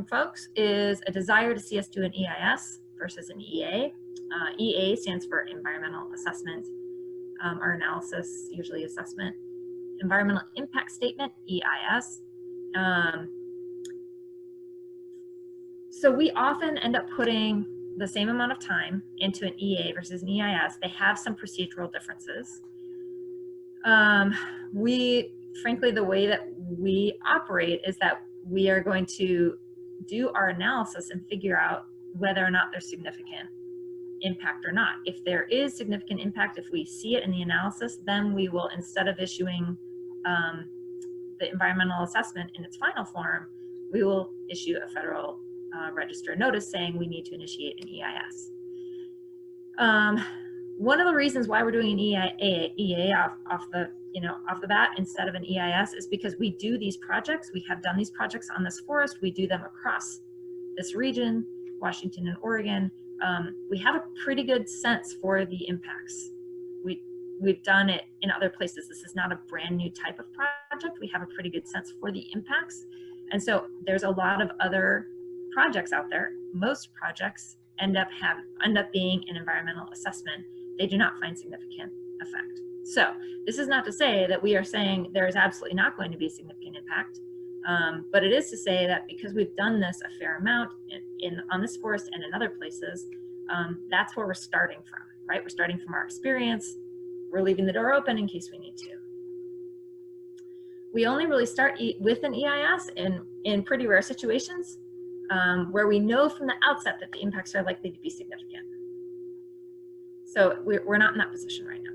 from folks is a desire to see us do an EIS versus an EA. EA stands for environmental assessment or analysis, usually assessment. Environmental impact statement, EIS. So we often end up putting the same amount of time into an EA versus an EIS. They have some procedural differences. Frankly, the way that we operate is that we are going to do our analysis and figure out whether or not there's significant impact or not. If there is significant impact, if we see it in the analysis, then we will, instead of issuing the environmental assessment in its final form, we will issue a federal register notice saying we need to initiate an EIS. One of the reasons why we're doing an EA off the bat instead of an EIS is because we do these projects. We have done these projects on this forest. We do them across this region, Washington and Oregon. We have a pretty good sense for the impacts. We've done it in other places. This is not a brand new type of project. We have a pretty good sense for the impacts. And so there's a lot of other projects out there. Most projects end up being an environmental assessment. They do not find significant effect. So this is not to say that we are saying there is absolutely not going to be a significant impact, but it is to say that because we've done this a fair amount on this forest and in other places, that's where we're starting from, right? We're starting from our experience. We're leaving the door open in case we need to. We only really start with an EIS in pretty rare situations where we know from the outset that the impacts are likely to be significant. So we're not in that position right now.